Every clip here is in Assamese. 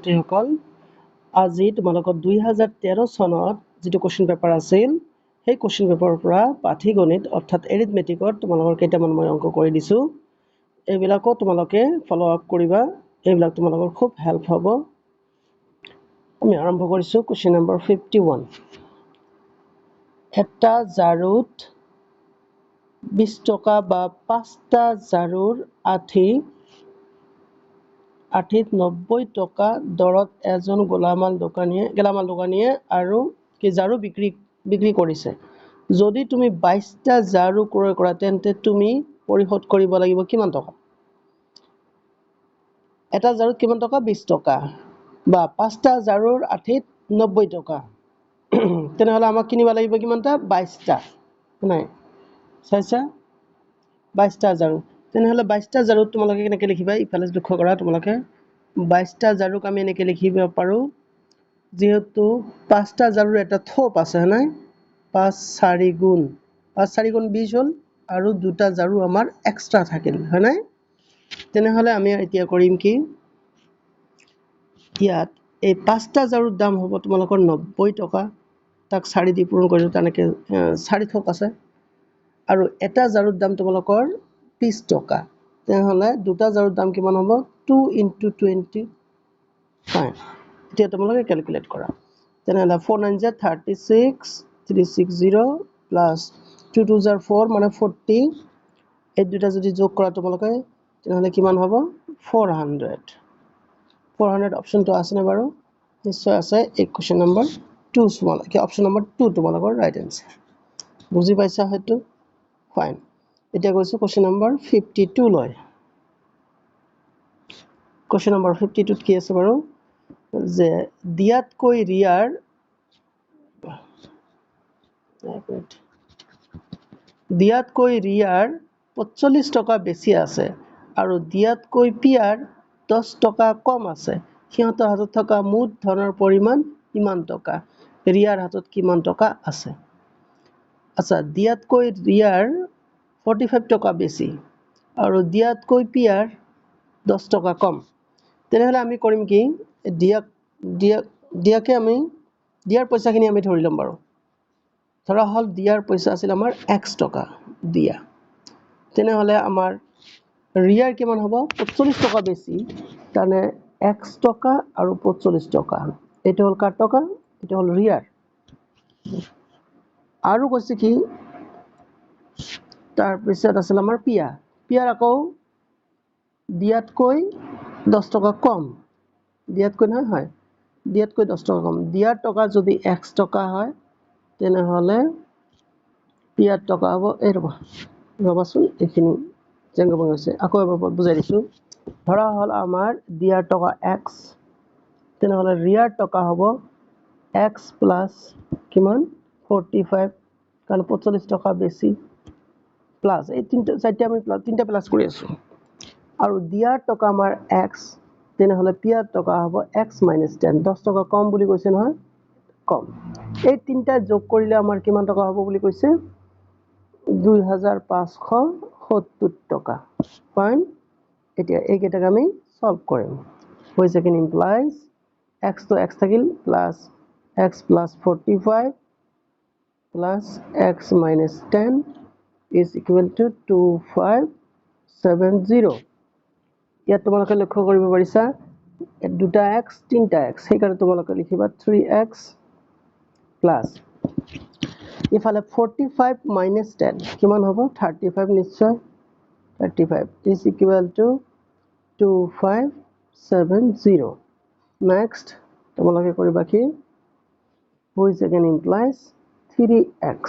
সকল আজি তোমালোকক 2013 চনত যেটো কোশ্চেন পেপাৰ আছিল সেই কোশ্চেন পেপাৰৰ পৰা পাঠীগণিত অৰ্থাৎ এৰিথমেটিকত তোমালোকৰ কেইটামান মই অংক কৰি দিছো এইবিলাকো তোমালোকে ফলো আপ কৰিবা এইবিলাক তোমালোকৰ খুব হেল্প হ'ব আমি আৰম্ভ কৰিছো কোশ্চেন নম্বৰ 51 এটা জাৰুত 20 টকা বা 5টা জাৰুৰ আঠিত 90 টকা দৰত এজন গেলামাল দোকানীয়ে আৰু কি জাৰু বিক্ৰী কৰিছে যদি তুমি 22টা জাৰু ক্ৰয় কৰা তেন্তে তুমি পৰিশোধ কৰিব লাগিব কিমান টকা এটা জাৰুত কিমান টকা 20 টকা বা 5টা জাৰুৰ আঠিত 90 টকা তেনেহলে আমাক কিনিব লাগিব কিমানটা 22টা নাই চাইছা 22টা জাৰু তেনেহলে 22টা জাৰুত তোমালোকে কেনেকৈ লিখিবা ইফালে লক্ষ্য কৰা তোমালোকে 22টা জাৰুক আমি এনেকৈ লিখিব পাৰো যেহেতু 5টা জাৰুৰ এটা থোপ আছে নাই 5 4 গুণ 20 হল আৰু দুটা জাৰু আমাৰ এক্সট্ৰা থাকিল হয় নাই তেনেহলে আমি এতিয়া কৰিম কি ইয়াত এই 5টা জাৰুৰ দাম হ'ব তোমালোকৰ 90 টকা তাক 4 দি পূৰণ কৰিলে তেনেকৈ 4 থোপ আছে আৰু এটা জাৰুৰ দাম তোমালোকৰ 20 টকা তেনেহলে দুটা জাৰুৰ দাম কিমান হ'ব 2 * 20 ফাইন এতিয়া তোমালোকে ক্যালকুলেট কৰা তেনেহলে 4 9 36 360 প্লাস 2 2 4 মানে 40 এই দুটা যদি যোগ কৰা তোমালোকে তেনেহলে কিমান হ'ব 400 অপশনটো আছে না বাৰু নিশ্চয় আছে এই কোশ্চেন নম্বৰ 2 স্মল কি অপশন নম্বৰ 2 তোমালোকৰ ৰাইট আনসাৰ বুজি পাইছা হয়তো ফাইন এতিয়া গৈছো কোশ্চেন নম্বৰ 52 লৈ কোশ্চেন নম্বৰ 52 কি আছে বাৰু যে দিয়াতকৈ ৰিয়াৰ 45 টকা বেছি আছে আৰু দিয়াতকৈ পিয়াৰ 10 টকা কম আছে সিহঁতৰ হাতত থকা মুঠ ধনৰ পৰিমাণ কিমান টকা ৰিয়াৰ হাতত কিমান টকা আছে আচ্ছা দিয়াতকৈ ৰিয়াৰ 45 টকা বেছি আৰু দিয়াতকৈ পিয়াৰ 10 টকা কম তেনেহলে আমি কৰিম কি দিয়াকে আমি দিয়াৰ পইচাখিনি আমি ধৰি লম বাৰু ধৰা হল দিয়াৰ পইচা আছিল আমাৰ x টকা দিয়া তেনেহলে আমাৰ ৰিয়াৰ কিমান হ'ব 45 টকা বেছি তানে x টকা আৰু 45 টকা এটা হল কাৰ টকা এটা হল ৰিয়াৰ আৰু কৈছে কি তাৰ পিছত আছিল আমাৰ পিয়াৰ আকৌ দিয়াতকৈ 10 টকা কম দিয়াতকৈ নহয় হয় দিয়াতকৈ 10 টকা কম দিয়াৰ টকা যদি x টকা হয় তেনেহলে পিয়াৰ টকা হ'ব এই ৰবাচোন এইখিনি জেংগব হৈছে আকৌ এবাৰ বুজাই দিছো ধৰা হল আমাৰ দিয়াৰ টকা x তেনেহলে ৰিয়াৰ টকা হ'ব x প্লাস কিমান 45 কাৰণ 45 টকা বেছি প্লাস এই তিনটা প্লাস কৰি আছো আৰু দিয়াৰ টকা আমাৰ x তেনেহলে পিয়াৰ টকা হ'ব x - 10 10 টকা কম বুলি কৈছে নহয় কম এই তিনটা যোগ কৰিলে আমাৰ কিমান টকা হ'ব বুলি কৈছে 2570 টকা ফাইন এতিয়া এই কেইটাক আমি সলভ কৰিম হৈছে কি ইমপ্লাইজ x তো x থাকিল plus x plus 45 plus x minus 10 is equal to 2570 ইয়াত তোমালোকে লক্ষ্য কৰিব পাৰিছা দুটা x তিনটা x সেইকাৰণে তোমালোকে লিখিবা 3x plus ইফালে 45 minus 10 কিমান হ'ব 35 নিশ্চয় 35 is equal to 2570 next তোমালোকে কৰিবা কি which again implies 3x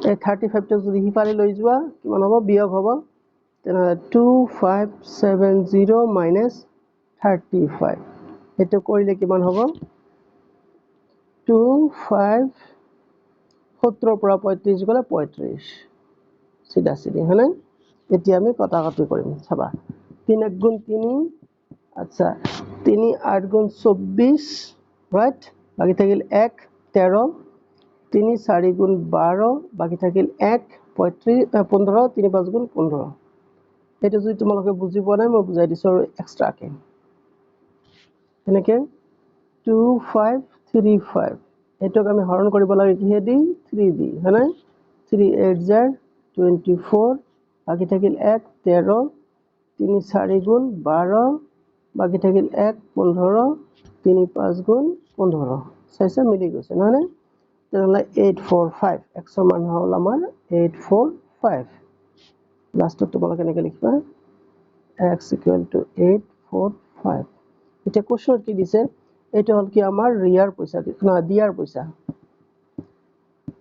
এই 35 টো যদি হিফালে লৈ যোৱা কিমান হ'ব বিয়োগ হ'ব তেনেহলে 2570 minus 35 এটো কৰিলে কিমান হ'ব 2570 পৰা 35 গলে 35 সিধা সিধি হয়নে এতিয়া আমি কটাকটি কৰিম চাবা 3 * 3 আচ্ছা 3 8 * 24 রাইট বাকি থাকিল 1 13 3 4 * 12 বাকি থাকিল 1 35 15 3 5 * 15 এটা যদি তোমালোকে বুজি পোৱা নাই মই বুজাই দিছো এক্সট্ৰাকে এনেকৈ 2535 এইটোক আমি হৰণ কৰিব লাগে কিহেদি 3 দি হয়নে 3 8 জাৰ 24 বাকি থাকিল 1 13 3 4 গুণ 12 বাকি থাকিল 1 15 3 5 গুণ 15 চাইছে মিলি গৈছে নহয়নে তেনেহ'লে 845 100 মান হ'ল আমাৰ 845 লাষ্টত তোমালোকে এনেকৈ লিখিবা x = 845 এটা কোশ্চন কি দিছে এটা হল কি আমাৰ ৰিয়াৰ পইচা না দিয়াৰ পইচা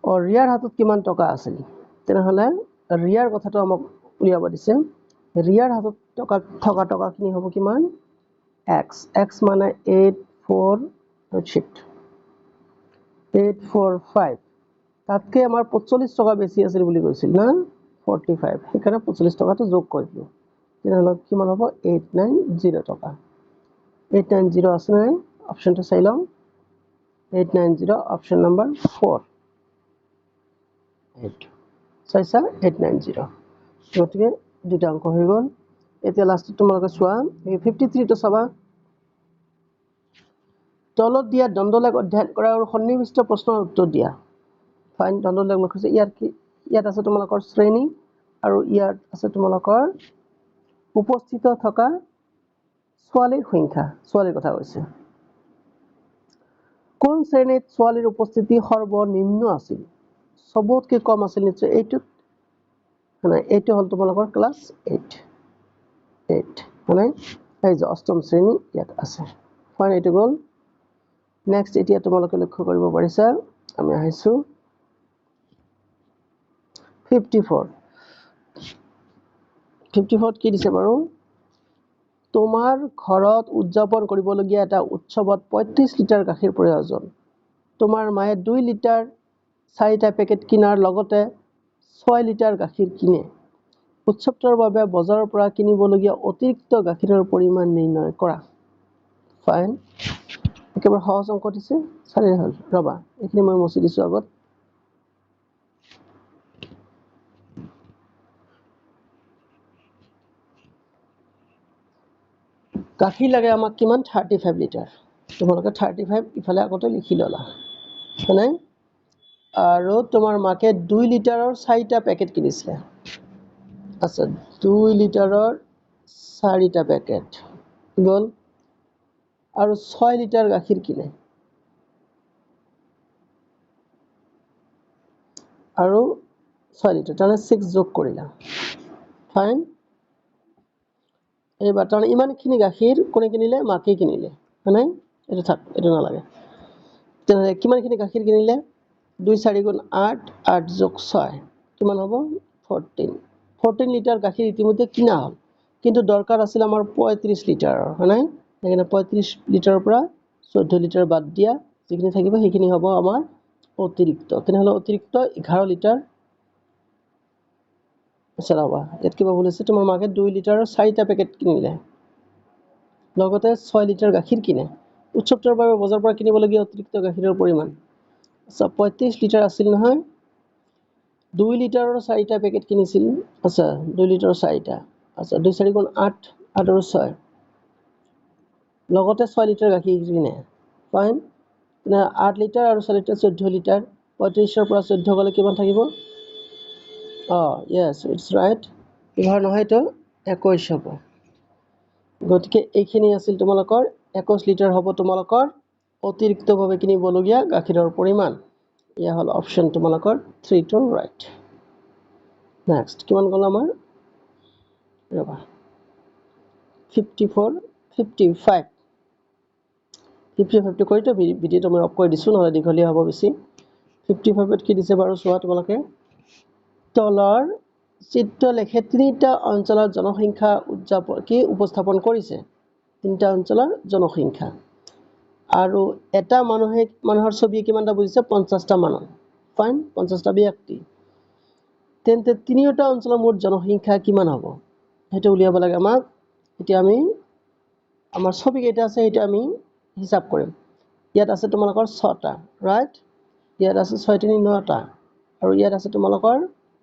ও ৰিয়াৰ হাতত কিমান টকা আছিল তেনেহলে ৰিয়াৰ কথাটো আমাক উলিয়াব দিছে ৰিয়াৰ হাতত টকা কিনি হ'ব কিমান x x মানে 845 তাতকে আমাৰ 45 টকা বেছি আছিল বুলি কৈছিল না 45 সেইকাৰণে 45 টকাটো যোগ কৰিলো তেনেহলে কিমান হ'ব 890 টকা 890 আছে নাই অপশনটো চাই লওঁ 890 অপশন নাম্বাৰ 4 8 চাইছা 890 গতিকে দুটা অংক হৈ গ'ল এতিয়া লাষ্টত তোমালোকে চোৱা এই 53 টো চাবা তলত দিয়া দণ্ডলেখ অধ্যয়ন কৰা আৰু সন্নিবিষ্ট প্ৰশ্নৰ উত্তৰ দিয়া ফাইন দণ্ডলেখ লিখিছে ইয়াত আছে তোমালোকৰ শ্ৰেণী আৰু ইয়াত আছে তোমালোকৰ উপস্থিত থকা ছোৱালীৰ সংখ্যা ছোৱালীৰ কথা কৈছে কোন শ্ৰেণীত ছোৱালীৰ উপস্থিতি সৰ্বনিম্ন আছিল সবতকৈ কম আছিল নিশ্চয় এইটো হল তোমালোকৰ ক্লাস 8 মানে এই যে অষ্টম শ্ৰেণী ইয়াত আছে ফাইন এইটো গ'ল নেক্সট এতিয়া তোমালোকে লক্ষ্য কৰিব পাৰিছা আমি আহিছো 54 কি দিছে বাৰু তোমাৰ ঘৰত উদযাপন কৰিবলগীয়া এটা উৎসৱত 35 লিটাৰ গাখীৰ প্ৰয়োজন তোমাৰ মায়ে 2 লিটাৰ 4টা পেকেট কিনাৰ লগতে 6 লিটাৰ গাখীৰ কিনে উৎসৱটোৰ বাবে বজাৰৰ পৰা কিনিবলগীয়া অতিৰিক্ত গাখীৰৰ পৰিমাণ নিৰ্ণয় কৰা ফাইন একেবাৰে সহজ অংক দিছে চাৰি হল ৰবা এইখিনি মই মুছি দিছো আগত গাখীৰ লাগে আমাক কিমান 35 লিটাৰ তোমালোকে 35 ইফালে আগতে লিখি ললা মানে আৰু তোমাৰ মাকে 2 লিটাৰৰ 4টা পেকেট কিনিছে আচ্ছা 2 লিটাৰৰ 4টা পেকেট গল আৰু 6 লিটাৰ গাখীৰ কিনে আৰু 6 লিটাৰ তানে 6 যোগ কৰিলা ফাইন এই বাটাৰ ইমানখিনি গাখীৰ কোনে কিনিলে মাকে কিনিলে মানে এটা থাক এটা নালাগে তেনে কিমানখিনি গাখীৰ কিনিলে 2 4 গুণ 8 8 যোগ 6 কিমান হ'ব 14 লিটাৰ গাখীৰ ইতিমধ্যে কিনা হ'ল কিন্তু দৰকাৰ আছিল আমাৰ 35 লিটাৰৰ হয়নে এখানে 35 লিটাৰৰ পৰা 14 লিটাৰ বাদ দিয়া যিখিনি থাকিব সেইখিনি হ'ব আমাৰ অতিৰিক্ত তেনেহলে অতিৰিক্ত 11 লিটাৰ চলাবা ইয়াত কিবা বলেছে তোমাৰ মাকে 2 লিটাৰৰ 4টা পেকেট কিনিলে লগতে 6 লিটাৰ গাখীৰ কিনে উৎসৱটোৰ বাবে বজাৰৰ পৰা কিনিবলগীয়া অতিৰিক্ত গাখীৰৰ পৰিমাণ আচ্ছা 35 লিটাৰ আছিল নহয় 2 লিটাৰৰ 4টা পেকেট কিনিছিল আচ্ছা 2 লিটাৰৰ 4টা আচ্ছা 2 4 গুণ 8 8 আৰু 6 লগতে 6 লিটাৰ গাখীৰ কিনে ফাইন তেনে 8 লিটাৰ আৰু 4 লিটাৰ 14 লিটাৰ 35 ৰ পৰা 14 গলে কিমান থাকিব yes it's right ইভাৰ নহয় তো 21 হ'ব গতিকে এইখিনি আছিল তোমালোকৰ 21 লিটাৰ হ'ব তোমালোকৰ অতিৰিক্তভাৱে কিনিবলগীয়া গাখীৰৰ পৰিমাণ ইয়া হল অপশন তোমালোকৰ 3 to right next কিমান গল আমাৰ ৰবা 55 টো কৰিতো ভিডিওটো মই অফ কৰি দিছো নহলে দীঘলীয়া হ'ব বেছি 55 ত কি দিছে বাৰু চোৱা তোমালোকে তলৰ চিত্ৰলেখে তিনিটা অঞ্চলৰ জনসংখ্যা উপস্থাপন কৰিছে তিনিটা অঞ্চলৰ জনসংখ্যা আৰু এটা মানুহৰ ছবি কিমানটা বুজিছে 50টা মানুহ ফাইন 50টা ব্যক্তি তেন্তে তিনিটা অঞ্চলৰ মুঠ জনসংখ্যা কিমান হ'ব হেতু উলিয়াব লাগে আমাক এতিয়া আমি আমাৰ ছবি কেইটা আছে এটা আমি হিসাব কৰিম ইয়াত আছে তোমালোকৰ 6টা ৰাইট ইয়াত আছে 6 3 9টা আৰু ইয়াত আছে তোমালোকৰ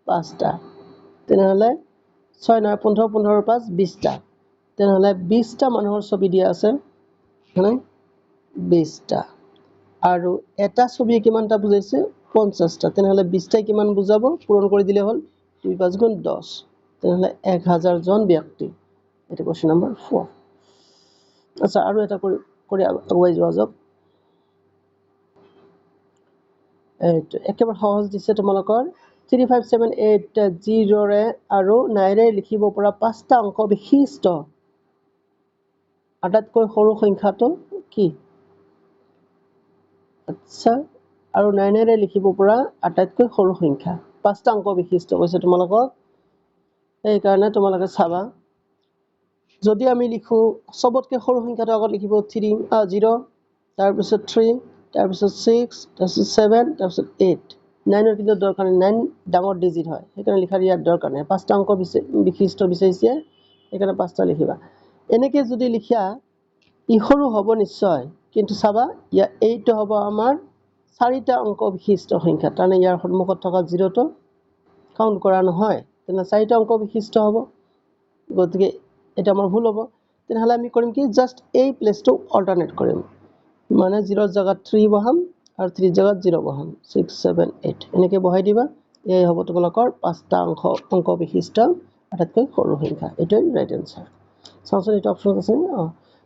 5টা তেনেহলে 6 9 15 15 5 20টা তেনেহলে 20টা মানুহৰ ছবি দিয়া আছে হয়নে 20টা আৰু এটা ছবিয়ে কিমানটা বুজাইছে 50টা তেনেহলে 20টাই কিমান বুজাব পূৰণ কৰি দিলে হ'ল 2 5 গুণ 10 তেনেহলে 1000 জন ব্যক্তি এটা কোৱেশ্চন নম্বৰ 4 আচ্ছা আৰু এটা কৰি আগুৱাই যোৱা যাওক এইটো একেবাৰে সহজ দিছে তোমালোকৰ 35780 ৰে আৰু 9 ৰে লিখিব পৰা পাঁচটা অংক বিশিষ্ট আটাইতকৈ সৰু সংখ্যাটো কি আচ্ছা আৰু 9 ৰে লিখিব পৰা আটাইতকৈ সৰু সংখ্যা পাঁচটা অংক বিশিষ্ট কৈছে তোমালোকক এই কাৰণে তোমালোকে চাবা যদি আমি লিখো সবতকৈ সৰু সংখ্যাটো আগত লিখিব 0 তাৰ পিছত 3 তাৰ পিছত 6 তাৰ পিছত 7 তাৰ পিছত 8 9 ৰ কিন্তু দৰকাৰ নাই 9 ডাঙৰ ডিজিট হয় সেইকাৰণে লিখাৰ ইয়াৰ দৰকাৰ নাই পাঁচটা অংক বিশিষ্ট বিচাৰিছে সেইকাৰণে পাঁচটা লিখিবা এনেকৈ যদি লিখা ই সৰু হ'ব নিশ্চয় কিন্তু চাবা ইয়া এইটো হ'ব আমাৰ চাৰিটা অংক বিশিষ্ট সংখ্যা তাৰমানে ইয়াৰ সন্মুখত থকা 0টো কাউন্ট কৰা নহয় তেনে চাৰিটা অংক বিশিষ্ট হ'ব গতিকে এটা আমাৰ ভুল হ'ব তেনেহলে আমি কৰিম কি জাস্ট এই প্লেসটো অল্টাৰনেট কৰিম মানে 0 ৰ জায়গাত 3 বহাম আৰু 3 ৰ জায়গাত 0 বহাম 6 7 8 এনেকৈ বহাই দিবা এই হ'ব তোমালোকৰ পাঁচটা অংক বিশিষ্ট আটাইতকৈ সৰু সংখ্যা এটাই ৰাইট আনসাৰ চাওঁচোন এটা অপচন আছে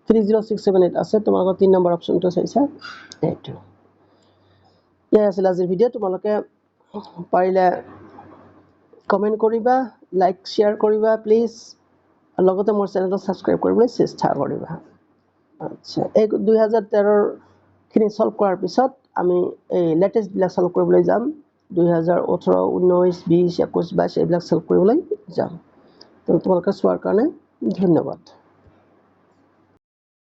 30678 আছে তোমালোকৰ 3 নম্বৰ অপচনটো চাইছা এইটো ইয়া আছিল আজিৰ ভিডিও তোমালোকে পাৰিলে কমেন্ট কৰিবা লাইক শেয়াৰ কৰিবা প্লিজ লগতে মোৰ চেনেলটো সাবস্ক্ৰাইব কৰিবলৈ চেষ্টা কৰিবা আচ্ছা এই 2013 খিনি সলভ কৰাৰ পিছত আমি এই লেটেস্ট বিলাক সলভ কৰিবলৈ যাম 2018 19 20 21 22 এইবিলাক সলভ কৰিবলৈ যাম তোমালোকে চোৱাৰ কাৰণে ধন্যবাদ